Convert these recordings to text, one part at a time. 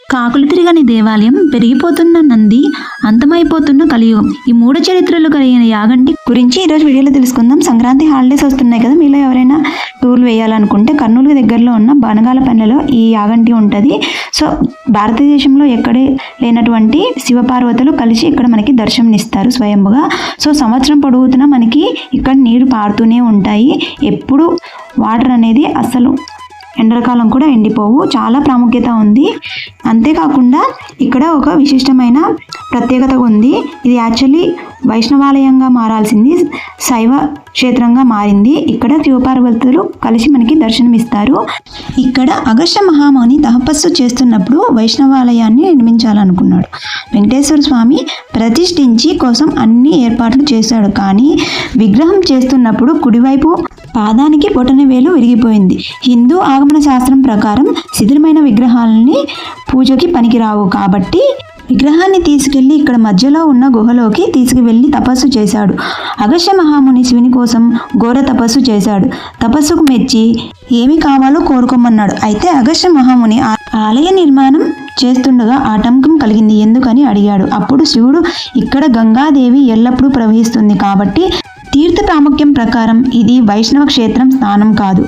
కాకులు తిరగని దేవాలయం, పెరిగిపోతున్న నంది, అంతమైపోతున్న కలియుగం, ఈ 3 చరిత్రలు కలిగిన యాగంటి గురించి ఈరోజు వీడియోలో తెలుసుకుందాం. సంక్రాంతి హాలిడేస్ వస్తున్నాయి కదా, మీలో ఎవరైనా టూర్లు వేయాలనుకుంటే కర్నూలు దగ్గరలో ఉన్న బనగాలపల్లెలో ఈ యాగంటి ఉంటుంది. సో భారతదేశంలో ఎక్కడే లేనటువంటి శివపార్వతులు కలిసి ఇక్కడ మనకి దర్శనమిస్తారు స్వయంభుగా. సో సంవత్సరం పొడుగుతున్నా మనకి ఇక్కడ నీరు పారుతూనే ఉంటాయి. ఎప్పుడు వాటర్ అనేది అసలు ఎండాకాలం కూడా ఎండిపోవు. చాలా ప్రాముఖ్యత ఉంది. అంతేకాకుండా ఇక్కడ ఒక విశిష్టమైన ప్రత్యేకత ఉంది. ఇది యాక్చువల్లీ వైష్ణవాలయంగా మారాల్సింది శైవ క్షేత్రంగా మారింది. ఇక్కడ శివపార్వతులు కలిసి మనకి దర్శనమిస్తారు. ఇక్కడ అగస్త్య మహాముని తపస్సు చేస్తున్నప్పుడు వైష్ణవాలయాన్ని నిర్మించాలనుకున్నాడు. వెంకటేశ్వర స్వామి ప్రతిష్ఠించి కోసం అన్ని ఏర్పాట్లు చేశాడు. కానీ విగ్రహం చేస్తున్నప్పుడు కుడివైపు పాదానికి బొటనవేలు విరిగిపోయింది. హిందూ ఆగమన శాస్త్రం ప్రకారం శిథిలమైన విగ్రహాలని పూజకి పనికిరావు. కాబట్టి విగ్రహాన్ని తీసుకెళ్లి ఇక్కడ మధ్యలో ఉన్న గుహలోకి తీసుకువెళ్లి తపస్సు చేశాడు. అగస్త్య మహాముని శివుని కోసం ఘోర తపస్సు చేశాడు. తపస్సుకు మెచ్చి ఏమి కావాలో కోరుకోమన్నాడు. అయితే అగస్త్య మహాముని ఆలయ నిర్మాణం చేస్తుండగా ఆటంకం కలిగింది. ఎందుకని అడిగాడు. అప్పుడు శివుడు, ఇక్కడ గంగాదేవి ఎల్లప్పుడూ ప్రవహిస్తుంది కాబట్టి తీర్థ ప్రాముఖ్యం ప్రకారం ఇది వైష్ణవ క్షేత్రం స్థానం కాదు,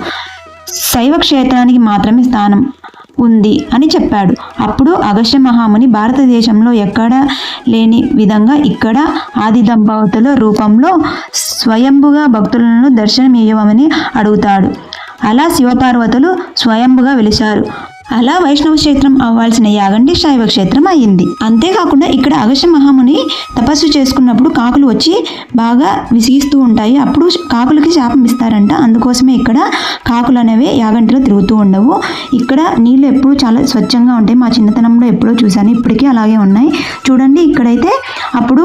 శైవ క్షేత్రానికి మాత్రమే స్థానం ఉంది అని చెప్పాడు. అప్పుడు అగస్త్య మహాముని భారతదేశంలో ఎక్కడా లేని విధంగా ఇక్కడ ఆది దంపతుల రూపంలో స్వయంభుగా భక్తులను దర్శనమివ్వమని అడుగుతాడు. అలా శివపార్వతులు స్వయంభుగా వెలిశారు. అలా వైష్ణవ క్షేత్రం అవ్వాల్సిన యాగంటి శైవ క్షేత్రం అయ్యింది. అంతేకాకుండా ఇక్కడ అగస్త్య మహాముని తపస్సు చేసుకున్నప్పుడు కాకులు వచ్చి బాగా విసిగిస్తూ ఉంటాయి. అప్పుడు కాకులకి శాపం ఇస్తారంట. అందుకోసమే ఇక్కడ కాకులు అనేవి యాగంటిలో తిరుగుతూ ఉండవు. ఇక్కడ నీళ్ళు ఎప్పుడు చాలా స్వచ్ఛంగా ఉంటాయి. మా చిన్నతనంలో ఎప్పుడో చూశాను, ఇప్పటికీ అలాగే ఉన్నాయి. చూడండి, ఇక్కడైతే అప్పుడు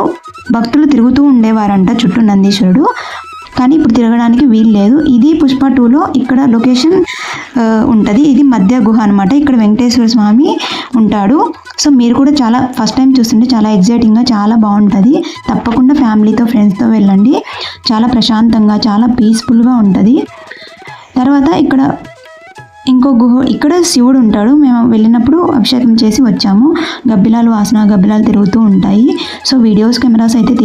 భక్తులు తిరుగుతూ ఉండేవారంట చుట్టూ నందీశ్వరుడు. కానీ ఇప్పుడు తిరగడానికి వీలు లేదు. ఇది పుష్ప 2లో ఇక్కడ లొకేషన్ ఉంటుంది. ఇది మధ్య గుహ అనమాట. ఇక్కడ వెంకటేశ్వర స్వామి ఉంటాడు. సో మీరు కూడా చాలా ఫస్ట్ టైం చూస్తుంటే చాలా ఎగ్జైటింగ్గా చాలా బాగుంటుంది. తప్పకుండా ఫ్యామిలీతో ఫ్రెండ్స్తో వెళ్ళండి. చాలా ప్రశాంతంగా చాలా పీస్ఫుల్గా ఉంటుంది. తర్వాత ఇక్కడ ఇంకో గుహ, ఇక్కడ శివుడు ఉంటాడు. మేము వెళ్ళినప్పుడు అభిషేకం చేసి వచ్చాము. గబ్బిలాలు వాసన గబ్బిలాలు తిరుగుతూ ఉంటాయి. సో వీడియోస్ కెమెరాస్ అయితే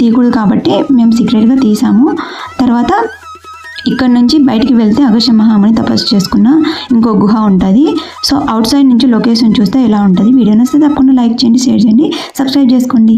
తీయకూడదు కాబట్టి మేము సీక్రెట్గా తీసాము. తర్వాత ఇక్కడ నుంచి బయటికి వెళ్తే అగస్త్య మహాముని తపస్సు చేసుకున్న ఇంకో గుహ ఉంటుంది. సో అవుట్ సైడ్ నుంచి లొకేషన్ చూస్తే ఇలా ఉంటుంది. వీడియో నచ్చితే తప్పకుండా లైక్ చేయండి, షేర్ చేయండి, సబ్స్క్రైబ్ చేసుకోండి.